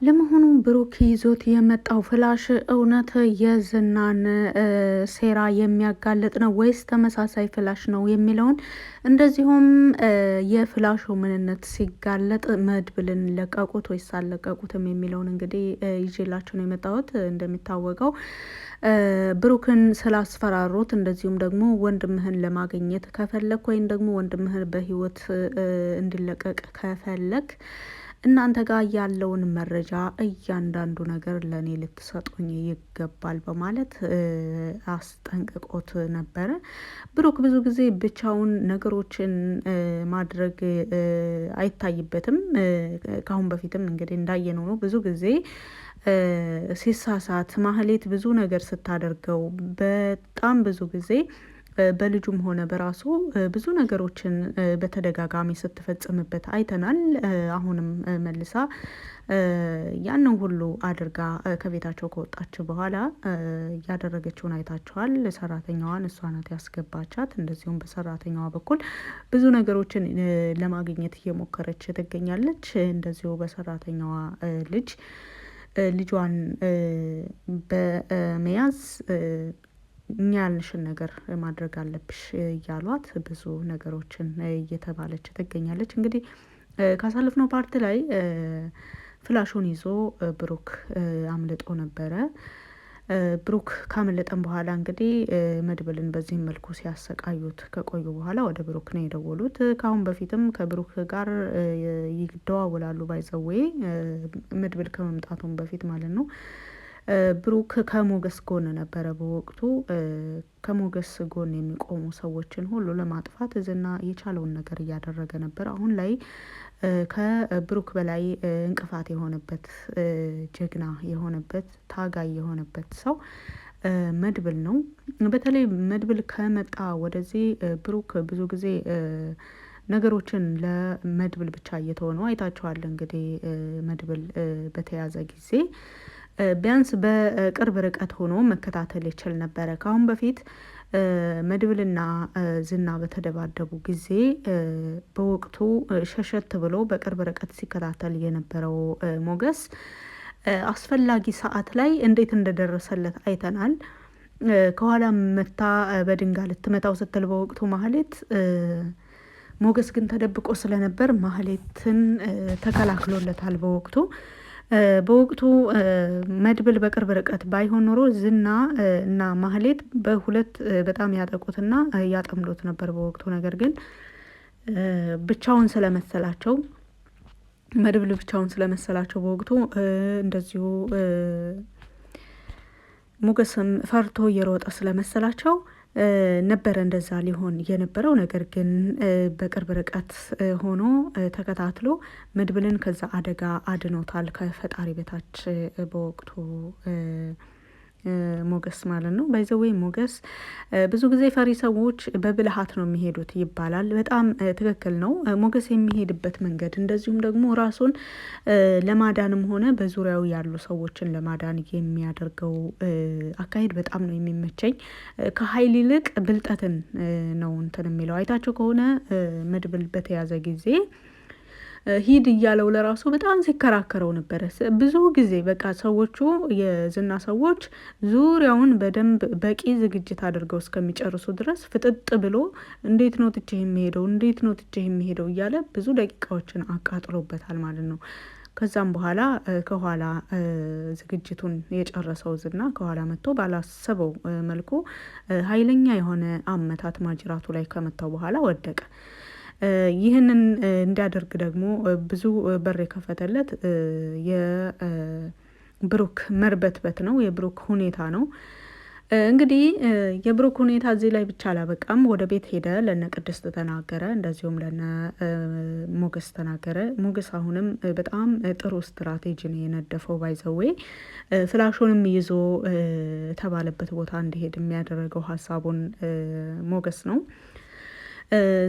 ለመሆኑ ብሩክ ይዞት የመጣው ፍላሽ እውነት የዝናን ሴራ የሚያጋልጥ ነው ወይስ ተመሳሳይ ፍላሽ ነው የሚለውን እንደዚሁም የፍላሹ ምንነት ሲጋለጥ መድብልን ለቀቁት ወይስ አልለቀቁትም የሚለውን እንግዲህ ይዤላችሁ ነው የመጣሁት። እንደሚታወቀው ብሩክን ስላስፈራሩት እንደዚሁም ደግሞ ወንድምህን ለማግኘት ከፈለክ ወይም ደግሞ ወንድምህን በህይወት እንዲለቀቅ ከፈለክ እናንተ ጋር ያለውን መረጃ እያንዳንዱ ነገር ለኔ ልትሰጡኝ ይገባል በማለት አስጠንቅቆት ነበረ። ብሩክ ብዙ ጊዜ ብቻውን ነገሮችን ማድረግ አይታይበትም። ከአሁን በፊትም እንግዲህ እንዳየነው ነው ብዙ ጊዜ ሲሳሳት ማህሌት ብዙ ነገር ስታደርገው በጣም ብዙ ጊዜ በልጁም ሆነ በራሱ ብዙ ነገሮችን በተደጋጋሚ ስትፈጽምበት አይተናል። አሁንም መልሳ ያንን ሁሉ አድርጋ ከቤታቸው ከወጣች በኋላ ያደረገችውን አይታቸዋል። ሰራተኛዋን እሷ ናት ያስገባቻት። እንደዚሁም በሰራተኛዋ በኩል ብዙ ነገሮችን ለማግኘት እየሞከረች ትገኛለች። እንደዚሁ በሰራተኛዋ ልጇን በመያዝ እኛ ያልንሽን ነገር ማድረግ አለብሽ እያሏት ብዙ ነገሮችን እየተባለች ትገኛለች። እንግዲህ ካሳለፍነው ፓርት ላይ ፍላሹን ይዞ ብሩክ አምልጦ ነበረ። ብሩክ ካመለጠን በኋላ እንግዲህ መድብልን በዚህ መልኩ ሲያሰቃዩት ከቆዩ በኋላ ወደ ብሩክ ነው የደወሉት። ከአሁን በፊትም ከብሩክ ጋር ይደዋወላሉ። ባይዘዌ መድብል ከመምጣቱም በፊት ማለት ነው። ብሩክ ከሞገስ ጎን ነበረ በወቅቱ። ከሞገስ ጎን የሚቆሙ ሰዎችን ሁሉ ለማጥፋት ዝና የቻለውን ነገር እያደረገ ነበር። አሁን ላይ ከብሩክ በላይ እንቅፋት የሆነበት ጀግና የሆነበት ታጋይ የሆነበት ሰው መድብል ነው። በተለይ መድብል ከመጣ ወደዚህ ብሩክ ብዙ ጊዜ ነገሮችን ለመድብል ብቻ እየተወ ነው። አይታችኋል እንግዲህ መድብል በተያዘ ጊዜ ቢያንስ በቅርብ ርቀት ሆኖ መከታተል ይችል ነበረ። ከአሁን በፊት መድብልና ዝና በተደባደቡ ጊዜ በወቅቱ ሸሸት ብሎ በቅርብ ርቀት ሲከታተል የነበረው ሞገስ አስፈላጊ ሰዓት ላይ እንዴት እንደደረሰለት አይተናል። ከኋላ መታ በድንጋይ ልትመታው ስትል በወቅቱ ማህሌት ሞገስ ግን ተደብቆ ስለነበር ማህሌትን ተከላክሎለታል። በወቅቱ መድብል በቅርብ ርቀት ባይሆን ኖሮ ዝና እና ማህሌት በሁለት በጣም ያጠቁትና ያጠምዱት ነበር በወቅቱ። ነገር ግን ብቻውን ስለመሰላቸው መድብል ብቻውን ስለመሰላቸው በወቅቱ እንደዚሁ ሞገስም ፈርቶ እየሮጠ ስለመሰላቸው ነበረ እንደዛ ሊሆን የነበረው። ነገር ግን በቅርብ ርቀት ሆኖ ተከታትሎ መድብልን ከዛ አደጋ አድኖታል ከፈጣሪ በታች በወቅቱ ሞገስ ማለት ነው። ባይዘዌ ሞገስ ብዙ ጊዜ ፈሪ ሰዎች በብልሃት ነው የሚሄዱት ይባላል። በጣም ትክክል ነው። ሞገስ የሚሄድበት መንገድ እንደዚሁም ደግሞ ራሱን ለማዳንም ሆነ በዙሪያው ያሉ ሰዎችን ለማዳን የሚያደርገው አካሄድ በጣም ነው የሚመቸኝ። ከኃይል ይልቅ ብልጠትን ነው እንትን የሚለው። አይታችሁ ከሆነ መድብል በተያዘ ጊዜ ሂድ እያለው ለራሱ በጣም ሲከራከረው ነበረ። ብዙ ጊዜ በቃ ሰዎቹ የዝና ሰዎች ዙሪያውን በደንብ በቂ ዝግጅት አድርገው እስከሚጨርሱ ድረስ ፍጥጥ ብሎ እንዴት ነው ትቼህ የሚሄደው እያለ ብዙ ደቂቃዎችን አቃጥሎበታል ማለት ነው። ከዛም በኋላ ከኋላ ዝግጅቱን የጨረሰው ዝና ከኋላ መጥቶ ባላሰበው መልኩ ኃይለኛ የሆነ አመታት ማጅራቱ ላይ ከመታው በኋላ ወደቀ። ይህንን እንዲያደርግ ደግሞ ብዙ በር የከፈተለት የብሩክ መርበትበት ነው፣ የብሩክ ሁኔታ ነው። እንግዲህ የብሩክ ሁኔታ እዚህ ላይ ብቻ አላበቃም። ወደ ቤት ሄደ፣ ለነ ቅድስት ተናገረ፣ እንደዚሁም ለነ ሞገስ ተናገረ። ሞገስ አሁንም በጣም ጥሩ ስትራቴጂ ነው የነደፈው። ባይዘዌ ፍላሹንም ይዞ ተባለበት ቦታ እንዲሄድ የሚያደረገው ሀሳቡን ሞገስ ነው።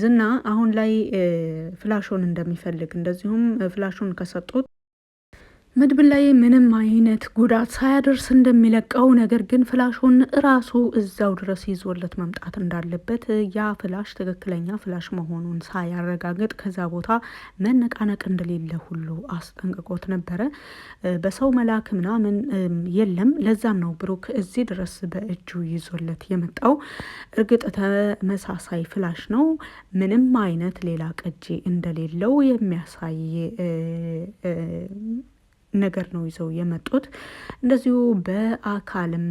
ዝና አሁን ላይ ፍላሹን እንደሚፈልግ እንደዚሁም ፍላሹን ከሰጡት መድብል ላይ ምንም አይነት ጉዳት ሳያደርስ እንደሚለቀው፣ ነገር ግን ፍላሹን ራሱ እዛው ድረስ ይዞለት መምጣት እንዳለበት፣ ያ ፍላሽ ትክክለኛ ፍላሽ መሆኑን ሳያረጋግጥ ከዛ ቦታ መነቃነቅ እንደሌለ ሁሉ አስጠንቅቆት ነበረ። በሰው መላክ ምናምን የለም። ለዛም ነው ብሩክ እዚህ ድረስ በእጁ ይዞለት የመጣው። እርግጥ ተመሳሳይ ፍላሽ ነው፣ ምንም አይነት ሌላ ቅጂ እንደሌለው የሚያሳይ ነገር ነው ይዘው የመጡት። እንደዚሁ በአካልም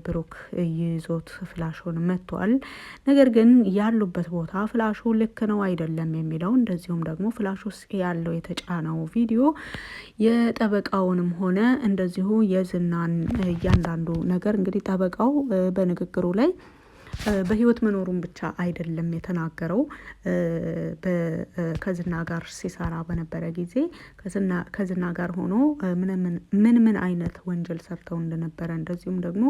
ብሩክ ይዞት ፍላሹን መጥቷል። ነገር ግን ያሉበት ቦታ ፍላሹ ልክ ነው አይደለም የሚለው፣ እንደዚሁም ደግሞ ፍላሽ ውስጥ ያለው የተጫነው ቪዲዮ የጠበቃውንም ሆነ እንደዚሁ የዝናን እያንዳንዱ ነገር እንግዲህ ጠበቃው በንግግሩ ላይ በህይወት መኖሩን ብቻ አይደለም የተናገረው። ከዝና ጋር ሲሰራ በነበረ ጊዜ ከዝና ጋር ሆኖ ምን አይነት ወንጀል ሰርተው እንደነበረ፣ እንደዚሁም ደግሞ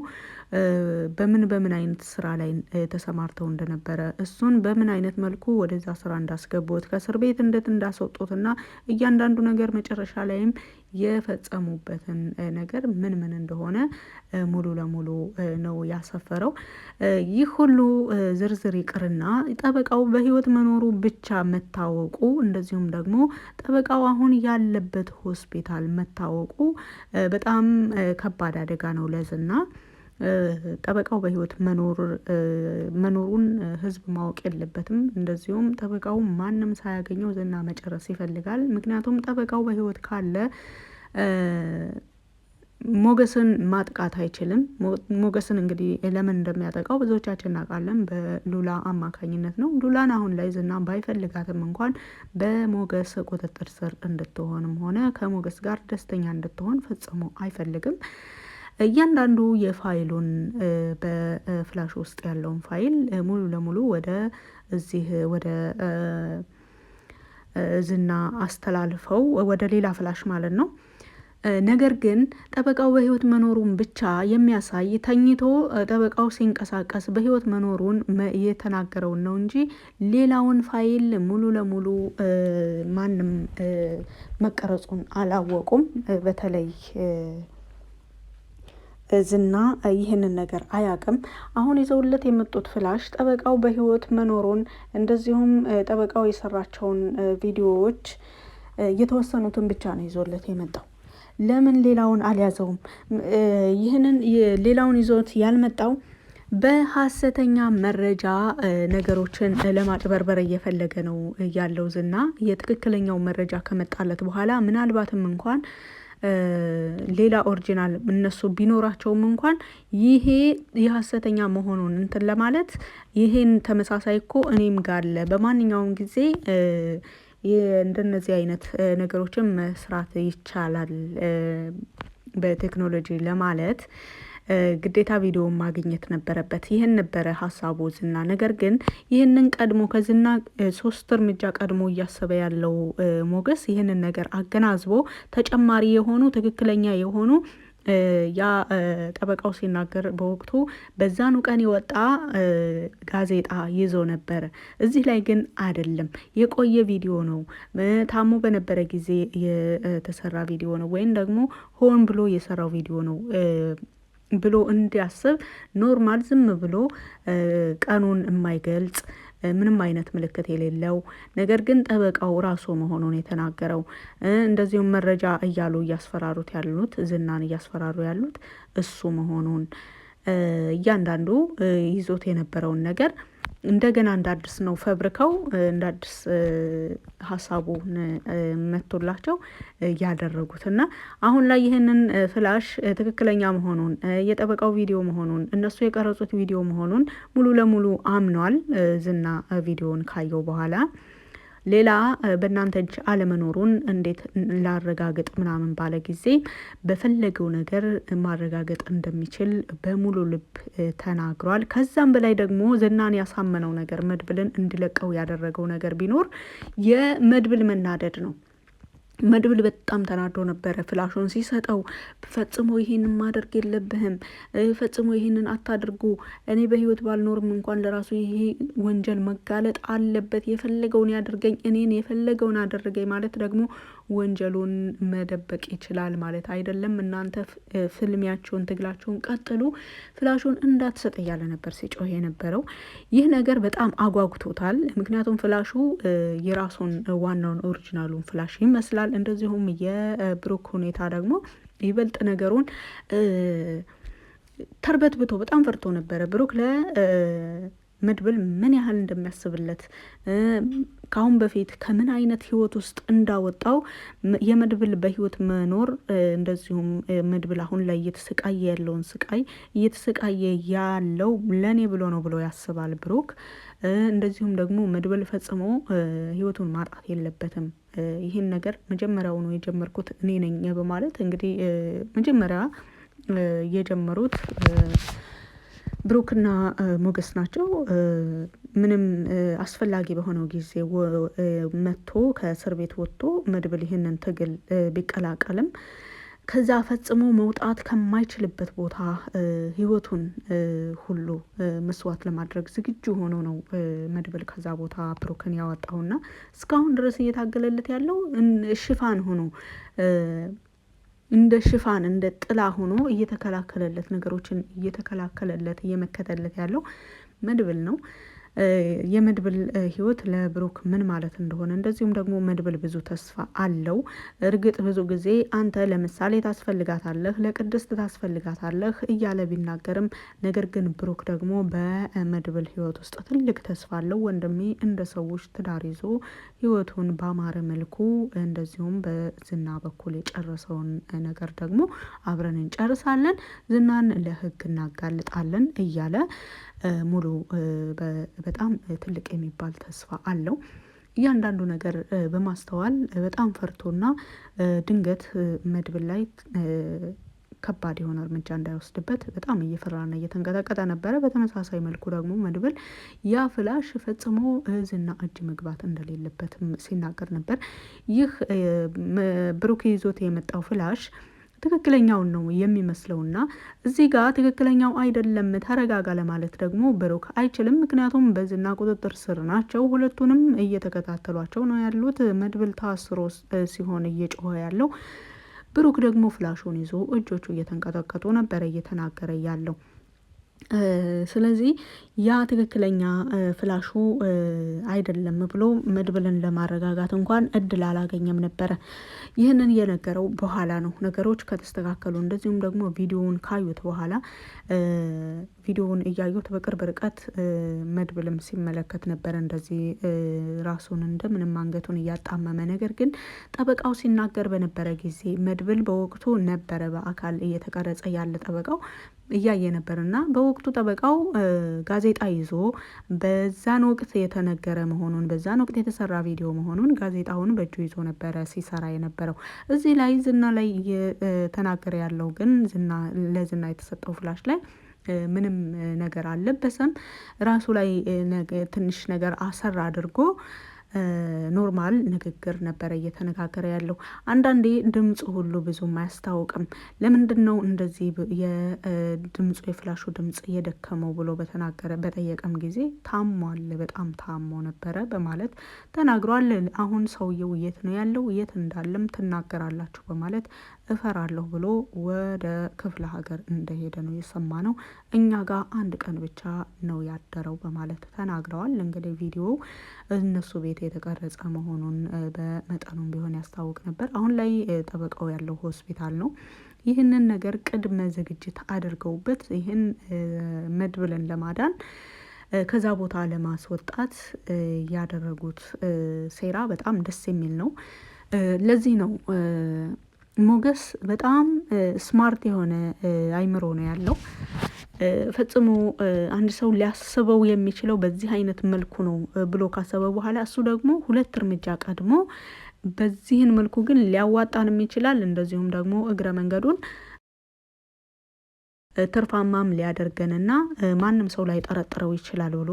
በምን አይነት ስራ ላይ ተሰማርተው እንደነበረ፣ እሱን በምን አይነት መልኩ ወደዛ ስራ እንዳስገቡት፣ ከእስር ቤት እንዴት እንዳስወጡትና እያንዳንዱ ነገር መጨረሻ ላይም የፈጸሙበትን ነገር ምን እንደሆነ ሙሉ ለሙሉ ነው ያሰፈረው። ይህ ሁሉ ዝርዝር ይቅርና ጠበቃው በህይወት መኖሩ ብቻ መታወቁ፣ እንደዚሁም ደግሞ ጠበቃው አሁን ያለበት ሆስፒታል መታወቁ በጣም ከባድ አደጋ ነው ለዝና። ጠበቃው በህይወት መኖሩን ህዝብ ማወቅ የለበትም። እንደዚሁም ጠበቃው ማንም ሳያገኘው ዝና መጨረስ ይፈልጋል። ምክንያቱም ጠበቃው በህይወት ካለ ሞገስን ማጥቃት አይችልም። ሞገስን እንግዲህ ለምን እንደሚያጠቃው ብዙዎቻችን እናውቃለን። በሉላ አማካኝነት ነው። ሉላን አሁን ላይ ዝና ባይፈልጋትም እንኳን በሞገስ ቁጥጥር ስር እንድትሆንም ሆነ ከሞገስ ጋር ደስተኛ እንድትሆን ፈጽሞ አይፈልግም። እያንዳንዱ የፋይሉን በፍላሽ ውስጥ ያለውን ፋይል ሙሉ ለሙሉ ወደ ዝና አስተላልፈው ወደ ሌላ ፍላሽ ማለት ነው። ነገር ግን ጠበቃው በህይወት መኖሩን ብቻ የሚያሳይ ተኝቶ ጠበቃው ሲንቀሳቀስ በህይወት መኖሩን የተናገረውን ነው እንጂ ሌላውን ፋይል ሙሉ ለሙሉ ማንም መቀረጹን አላወቁም። በተለይ ዝና ይህንን ነገር አያውቅም። አሁን ይዘውለት የመጡት ፍላሽ ጠበቃው በህይወት መኖሩን፣ እንደዚሁም ጠበቃው የሰራቸውን ቪዲዮዎች የተወሰኑትን ብቻ ነው ይዞለት የመጣው። ለምን ሌላውን አልያዘውም? ይህንን ሌላውን ይዞት ያልመጣው በሀሰተኛ መረጃ ነገሮችን ለማጭበርበር እየፈለገ ነው ያለው ዝና። የትክክለኛው መረጃ ከመጣለት በኋላ ምናልባትም እንኳን ሌላ ኦሪጂናል እነሱ ቢኖራቸውም እንኳን ይሄ የሀሰተኛ መሆኑን እንትን ለማለት ይሄን ተመሳሳይ እኮ እኔም ጋር አለ፣ በማንኛውም ጊዜ እንደነዚህ አይነት ነገሮችን መስራት ይቻላል በቴክኖሎጂ ለማለት ግዴታ ቪዲዮ ማግኘት ነበረበት። ይህን ነበረ ሀሳቡ ዝና። ነገር ግን ይህንን ቀድሞ ከዝና 3 እርምጃ ቀድሞ እያሰበ ያለው ሞገስ ይህንን ነገር አገናዝቦ ተጨማሪ የሆኑ ትክክለኛ የሆኑ ያ ጠበቃው ሲናገር በወቅቱ በዛኑ ቀን የወጣ ጋዜጣ ይዞ ነበረ። እዚህ ላይ ግን አይደለም፣ የቆየ ቪዲዮ ነው፣ ታሞ በነበረ ጊዜ የተሰራ ቪዲዮ ነው፣ ወይም ደግሞ ሆን ብሎ የሰራው ቪዲዮ ነው ብሎ እንዲያስብ ኖርማል ዝም ብሎ ቀኑን የማይገልጽ ምንም አይነት ምልክት የሌለው ነገር ግን ጠበቃው ራሱ መሆኑን የተናገረው። እንደዚሁም መረጃ እያሉ እያስፈራሩት ያሉት ዝናን እያስፈራሩ ያሉት እሱ መሆኑን እያንዳንዱ ይዞት የነበረውን ነገር እንደገና እንዳዲስ ነው ፈብርከው እንዳዲስ ሀሳቡን መጥቶላቸው ያደረጉትና አሁን ላይ ይህንን ፍላሽ ትክክለኛ መሆኑን የጠበቃው ቪዲዮ መሆኑን እነሱ የቀረጹት ቪዲዮ መሆኑን ሙሉ ለሙሉ አምኗል። ዝና ቪዲዮን ካየው በኋላ ሌላ በእናንተ እጅ አለመኖሩን እንዴት ላረጋግጥ ምናምን ባለ ጊዜ በፈለገው ነገር ማረጋገጥ እንደሚችል በሙሉ ልብ ተናግሯል። ከዛም በላይ ደግሞ ዝናን ያሳመነው ነገር መድብልን እንዲለቀው ያደረገው ነገር ቢኖር የመድብል መናደድ ነው። መድብል በጣም ተናዶ ነበረ ፍላሹን ሲሰጠው። ፈጽሞ ይሄንን ማድረግ የለብህም፣ ፈጽሞ ይሄንን አታድርጉ፣ እኔ በህይወት ባልኖርም እንኳን ለራሱ ይሄ ወንጀል መጋለጥ አለበት፣ የፈለገውን ያድርገኝ፣ እኔን የፈለገውን አደረገኝ ማለት ደግሞ ወንጀሉን መደበቅ ይችላል ማለት አይደለም። እናንተ ፍልሚያቸውን ትግላቸውን ቀጥሉ፣ ፍላሹን እንዳትሰጥ እያለ ነበር ሲጮህ የነበረው። ይህ ነገር በጣም አጓጉቶታል። ምክንያቱም ፍላሹ የራሱን ዋናውን ኦሪጂናሉን ፍላሽ ይመስላል። እንደዚሁም የብሩክ ሁኔታ ደግሞ ይበልጥ ነገሩን ተርበትብቶ በጣም ፈርቶ ነበረ። ብሩክ ለመድብል ምን ያህል እንደሚያስብለት ከአሁን በፊት ከምን አይነት ህይወት ውስጥ እንዳወጣው የመድብል በህይወት መኖር እንደዚሁም መድብል አሁን ላይ እየተሰቃየ ያለውን ስቃይ እየተሰቃየ ያለው ለኔ ብሎ ነው ብሎ ያስባል ብሩክ። እንደዚሁም ደግሞ መድብል ፈጽሞ ህይወቱን ማጣት የለበትም። ይህን ነገር መጀመሪያውኑ የጀመርኩት እኔ ነኝ በማለት እንግዲህ መጀመሪያ የጀመሩት ብሩክና ሞገስ ናቸው። ምንም አስፈላጊ በሆነው ጊዜ መጥቶ ከእስር ቤት ወጥቶ መድብል ይህንን ትግል ቢቀላቀልም ከዛ ፈጽሞ መውጣት ከማይችልበት ቦታ ህይወቱን ሁሉ መስዋዕት ለማድረግ ዝግጁ ሆኖ ነው መድብል ከዛ ቦታ ብሩክን ያወጣውና እስካሁን ድረስ እየታገለለት ያለው ሽፋን ሆኖ እንደ ሽፋን እንደ ጥላ ሆኖ እየተከላከለለት ነገሮችን እየተከላከለለት እየመከተለት ያለው መድብል ነው። የመድብል ህይወት ለብሩክ ምን ማለት እንደሆነ እንደዚሁም ደግሞ መድብል ብዙ ተስፋ አለው። እርግጥ ብዙ ጊዜ አንተ ለምሳሌ ታስፈልጋታለህ፣ ለቅድስት ታስፈልጋታለህ እያለ ቢናገርም ነገር ግን ብሩክ ደግሞ በመድብል ህይወት ውስጥ ትልቅ ተስፋ አለው። ወንድሜ እንደ ሰዎች ትዳር ይዞ ህይወቱን ባማረ መልኩ እንደዚሁም በዝና በኩል የጨረሰውን ነገር ደግሞ አብረን እንጨርሳለን፣ ዝናን ለህግ እናጋልጣለን እያለ ሙሉ በጣም ትልቅ የሚባል ተስፋ አለው። እያንዳንዱ ነገር በማስተዋል በጣም ፈርቶና ድንገት መድብል ላይ ከባድ የሆነ እርምጃ እንዳይወስድበት በጣም እየፈራና እየተንቀጠቀጠ ነበረ። በተመሳሳይ መልኩ ደግሞ መድብል ያ ፍላሽ ፈጽሞ ዝና እጅ መግባት እንደሌለበትም ሲናገር ነበር። ይህ ብሩክ ይዞት የመጣው ፍላሽ ትክክለኛውን ነው የሚመስለውና እዚህ ጋር ትክክለኛው አይደለም ተረጋጋ ለማለት ደግሞ ብሩክ አይችልም። ምክንያቱም በዝና ቁጥጥር ስር ናቸው። ሁለቱንም እየተከታተሏቸው ነው ያሉት። መድብል ታስሮ ሲሆን እየጮኸ ያለው፣ ብሩክ ደግሞ ፍላሹን ይዞ እጆቹ እየተንቀጠቀጡ ነበረ እየተናገረ ያለው። ስለዚህ ያ ትክክለኛ ፍላሹ አይደለም ብሎ መድብልን ለማረጋጋት እንኳን እድል አላገኘም ነበረ። ይህንን የነገረው በኋላ ነው ነገሮች ከተስተካከሉ እንደዚሁም ደግሞ ቪዲዮውን ካዩት በኋላ ቪዲዮውን እያዩት በቅርብ ርቀት መድብልም ሲመለከት ነበረ እንደዚህ ራሱን እንደምንም አንገቱን እያጣመመ። ነገር ግን ጠበቃው ሲናገር በነበረ ጊዜ መድብል በወቅቱ ነበረ በአካል እየተቀረጸ ያለ ጠበቃው እያየ ነበርና በወቅቱ ጠበቃው ጋዜጣ ይዞ በዛን ወቅት የተነገረ መሆኑን በዛን ወቅት የተሰራ ቪዲዮ መሆኑን ጋዜጣውን በእጁ ይዞ ነበረ ሲሰራ የነበረው። እዚህ ላይ ዝና ላይ እየተናገረ ያለው ግን ለዝና የተሰጠው ፍላሽ ላይ ምንም ነገር አልለበሰም። ራሱ ላይ ትንሽ ነገር አሰራ አድርጎ ኖርማል ንግግር ነበረ እየተነጋገረ ያለው። አንዳንዴ ድምፁ ሁሉ ብዙም አያስታውቅም። ለምንድን ነው እንደዚህ የድምፁ የፍላሹ ድምፅ እየደከመው ብሎ በጠየቀም ጊዜ ታሟል፣ በጣም ታሞ ነበረ በማለት ተናግሯል። አሁን ሰውየው የት ነው ያለው፣ የት እንዳለም ትናገራላችሁ በማለት እፈራለሁ ብሎ ወደ ክፍለ ሀገር እንደሄደ ነው የሰማ ነው። እኛ ጋር አንድ ቀን ብቻ ነው ያደረው በማለት ተናግረዋል። እንግዲህ ቪዲዮ እነሱ ቤት የተቀረጸ መሆኑን በመጠኑም ቢሆን ያስታውቅ ነበር። አሁን ላይ ጠበቃው ያለው ሆስፒታል ነው። ይህንን ነገር ቅድመ ዝግጅት አድርገውበት ይህን መድብልን ለማዳን ከዛ ቦታ ለማስወጣት ያደረጉት ሴራ በጣም ደስ የሚል ነው። ለዚህ ነው ሞገስ በጣም ስማርት የሆነ አይምሮ ነው ያለው። ፈጽሞ አንድ ሰው ሊያስበው የሚችለው በዚህ አይነት መልኩ ነው ብሎ ካሰበ በኋላ እሱ ደግሞ 2 እርምጃ ቀድሞ በዚህን መልኩ ግን ሊያዋጣንም ይችላል፣ እንደዚሁም ደግሞ እግረ መንገዱን ትርፋማም ሊያደርገንና ማንም ሰው ላይ ጠረጥረው ይችላል ብሎ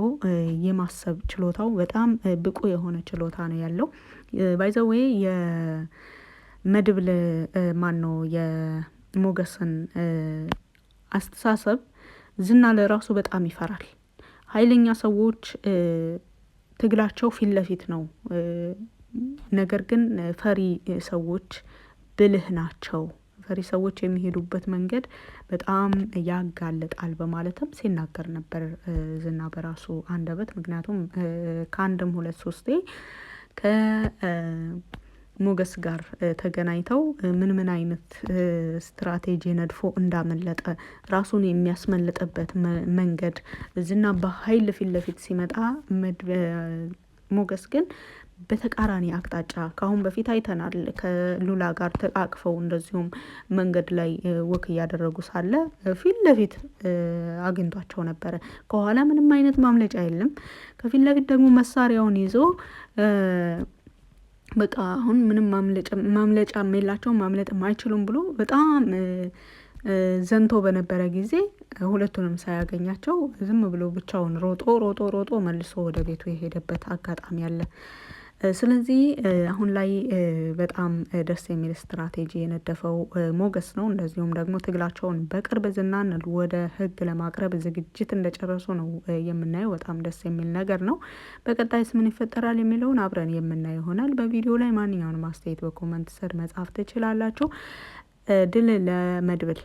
የማሰብ ችሎታው በጣም ብቁ የሆነ ችሎታ ነው ያለው። ባይ ዘ ዌይ መድብል ማን ነው የሞገስን አስተሳሰብ ዝና ለራሱ በጣም ይፈራል። ኃይለኛ ሰዎች ትግላቸው ፊት ለፊት ነው፣ ነገር ግን ፈሪ ሰዎች ብልህ ናቸው። ፈሪ ሰዎች የሚሄዱበት መንገድ በጣም ያጋልጣል በማለትም ሲናገር ነበር ዝና በራሱ አንደበት። ምክንያቱም ከአንድም ሁለት ሶስቴ ከሞገስ ጋር ተገናኝተው ምን አይነት ስትራቴጂ ነድፎ እንዳመለጠ ራሱን የሚያስመልጥበት መንገድ ዝና በኃይል ፊት ለፊት ሲመጣ ሞገስ ግን በተቃራኒ አቅጣጫ ከአሁን በፊት አይተናል። ከሉላ ጋር ተቃቅፈው እንደዚሁም መንገድ ላይ ወክ እያደረጉ ሳለ ፊት ለፊት አግኝቷቸው ነበረ። ከኋላ ምንም አይነት ማምለጫ የለም። ከፊት ለፊት ደግሞ መሳሪያውን ይዞ በቃ አሁን ምንም ማምለጫ የላቸውም፣ ማምለጥም አይችሉም ብሎ በጣም ዘንቶ በነበረ ጊዜ ሁለቱንም ሳያገኛቸው ዝም ብሎ ብቻውን ሮጦ መልሶ ወደ ቤቱ የሄደበት አጋጣሚ አለ። ስለዚህ አሁን ላይ በጣም ደስ የሚል ስትራቴጂ የነደፈው ሞገስ ነው። እንደዚሁም ደግሞ ትግላቸውን በቅርብ ዝናን ወደ ሕግ ለማቅረብ ዝግጅት እንደጨረሱ ነው የምናየው። በጣም ደስ የሚል ነገር ነው። በቀጣይስ ምን ይፈጠራል የሚለውን አብረን የምናየው ይሆናል። በቪዲዮ ላይ ማንኛውንም አስተያየት በኮመንት ስር መጻፍ ትችላላችሁ። ድል ለመድብል።